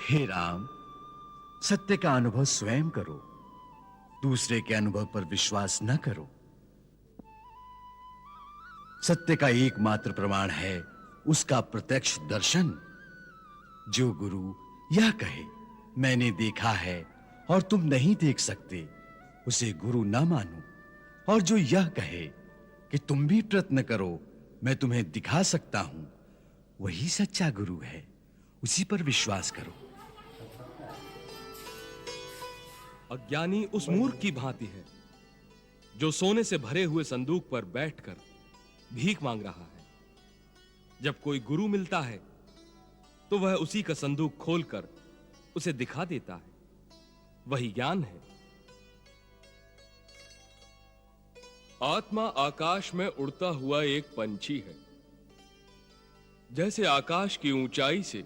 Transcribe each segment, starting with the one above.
हे राम, सत्य का अनुभव स्वयं करो, दूसरे के अनुभव पर विश्वास न करो। सत्य का एकमात्र प्रमाण है उसका प्रत्यक्ष दर्शन। जो गुरु यह कहे मैंने देखा है और तुम नहीं देख सकते, उसे गुरु न मानो, और जो यह कहे कि तुम भी प्रयत्न करो, मैं तुम्हें दिखा सकता हूं, वही सच्चा गुरु है, उसी पर विश्वास करो। अज्ञानी उस मूर्ख की भांति है जो सोने से भरे हुए संदूक पर बैठकर भीख मांग रहा है। जब कोई गुरु मिलता है तो वह उसी का संदूक खोलकर उसे दिखा देता है, वही ज्ञान है। आत्मा आकाश में उड़ता हुआ एक पंछी है। जैसे आकाश की ऊंचाई से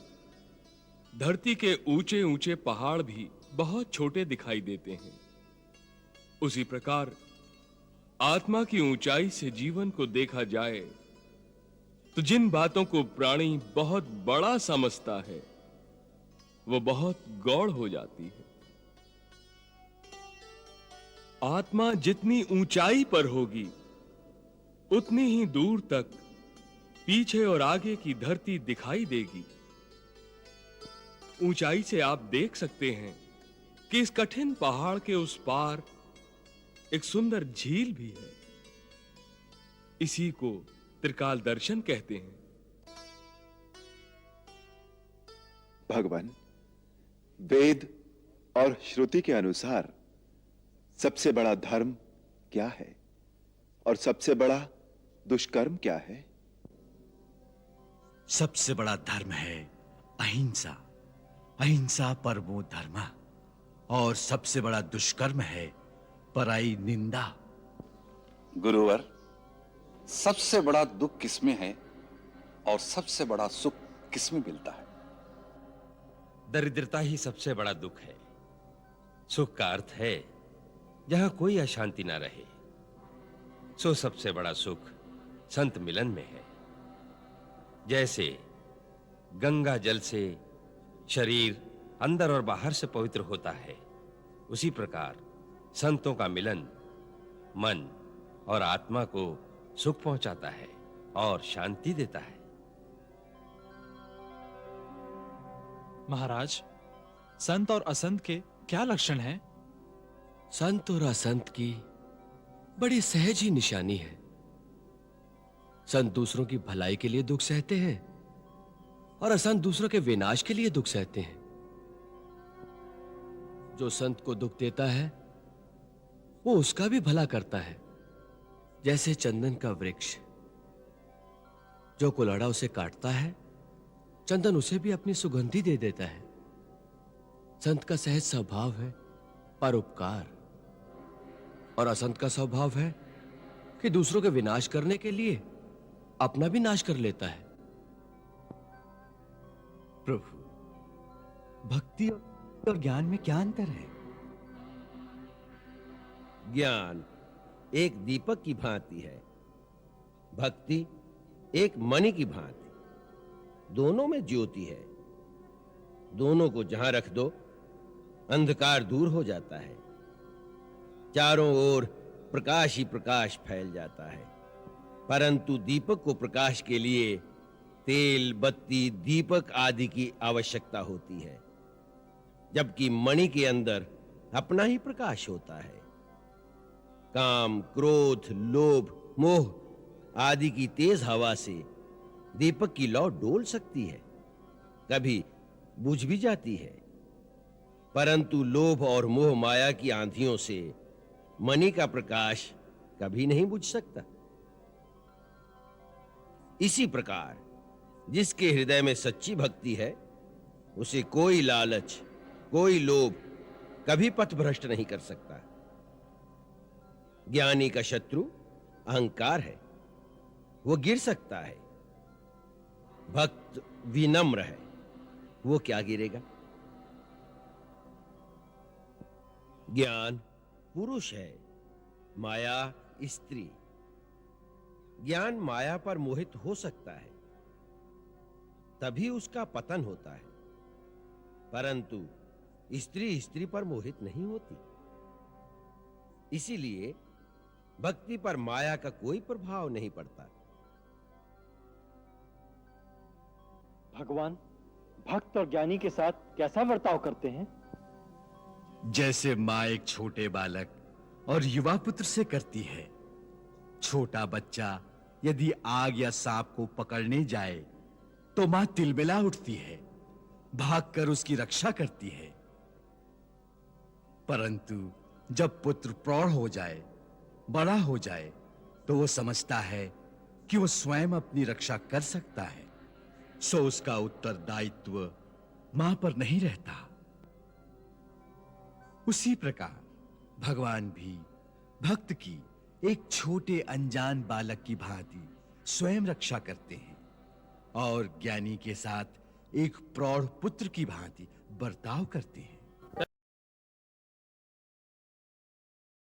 धरती के ऊंचे ऊंचे पहाड़ भी बहुत छोटे दिखाई देते हैं, उसी प्रकार आत्मा की ऊंचाई से जीवन को देखा जाए तो जिन बातों को प्राणी बहुत बड़ा समझता है वो बहुत गौड़ हो जाती है। आत्मा जितनी ऊंचाई पर होगी उतनी ही दूर तक पीछे और आगे की धरती दिखाई देगी। ऊंचाई से आप देख सकते हैं कि इस कठिन पहाड़ के उस पार एक सुंदर झील भी है। इसी को त्रिकाल दर्शन कहते हैं। भगवान, वेद और श्रुति के अनुसार सबसे बड़ा धर्म क्या है और सबसे बड़ा दुष्कर्म क्या है? सबसे बड़ा धर्म है अहिंसा, अहिंसा परमो धर्म, और सबसे बड़ा दुष्कर्म है पराई निंदा। गुरुवर, सबसे बड़ा दुख किसमें है और सबसे बड़ा सुख किसमें मिलता है? दरिद्रता ही सबसे बड़ा दुख है। सुख का अर्थ है जहां कोई अशांति ना रहे। सो सबसे बड़ा सुख संत मिलन में है। जैसे गंगा जल से शरीर अंदर और बाहर से पवित्र होता है, उसी प्रकार संतों का मिलन मन और आत्मा को सुख पहुंचाता है और शांति देता है। महाराज, संत और असंत के क्या लक्षण हैं? संत और असंत की बड़ी सहज ही निशानी है। संत दूसरों की भलाई के लिए दुख सहते हैं और असंत दूसरों के विनाश के लिए दुख सहते हैं। जो संत को दुख देता है वो उसका भी भला करता है, जैसे चंदन का वृक्ष। जो कुल्हाड़ा उसे काटता है, चंदन उसे भी अपनी सुगंधी दे देता है। संत का सहज स्वभाव है परोपकार, और असंत का स्वभाव है कि दूसरों के विनाश करने के लिए अपना भी नाश कर लेता है। प्रभु, भक्ति और ज्ञान में क्या अंतर है? ज्ञान एक दीपक की भांति है, भक्ति एक मणि की भांति। दोनों में ज्योति है। दोनों को जहां रख दो अंधकार दूर हो जाता है। चारों ओर प्रकाश ही प्रकाश फैल जाता है। परंतु दीपक को प्रकाश के लिए तेल, बत्ती, दीपक आदि की आवश्यकता होती है, जबकि मणि के अंदर अपना ही प्रकाश होता है। काम, क्रोध, लोभ, मोह आदि की तेज हवा से दीपक की लौ डोल सकती है, कभी बुझ भी जाती है, परंतु लोभ और मोह माया की आंधियों से मणि का प्रकाश कभी नहीं बुझ सकता। इसी प्रकार जिसके हृदय में सच्ची भक्ति है, उसे कोई लालच, कोई लोभ कभी पथभ्रष्ट नहीं कर सकता। ज्ञानी का शत्रु अहंकार है, वो गिर सकता है। भक्त विनम्र है, वो क्या गिरेगा। ज्ञान पुरुष है, माया स्त्री। ज्ञान माया पर मोहित हो सकता है, तभी उसका पतन होता है। परंतु स्त्री स्त्री पर मोहित नहीं होती। इसीलिए भक्ति पर माया का कोई प्रभाव नहीं पड़ता। भगवान भक्त और ज्ञानी के साथ कैसा बर्ताव करते हैं? जैसे माँ एक छोटे बालक और युवा पुत्र से करती है। छोटा बच्चा यदि आग या सांप को पकड़ने जाए तो मां तिलमिला उठती है, भागकर उसकी रक्षा करती है। परंतु जब पुत्र प्रौढ़ हो जाए, बड़ा हो जाए, तो वो समझता है कि वो स्वयं अपनी रक्षा कर सकता है, सो उसका उत्तरदायित्व मां पर नहीं रहता। उसी प्रकार भगवान भी भक्त की एक छोटे अनजान बालक की भांति स्वयं रक्षा करते हैं और ज्ञानी के साथ एक प्रौढ़ पुत्र की भांति बर्ताव करते हैं।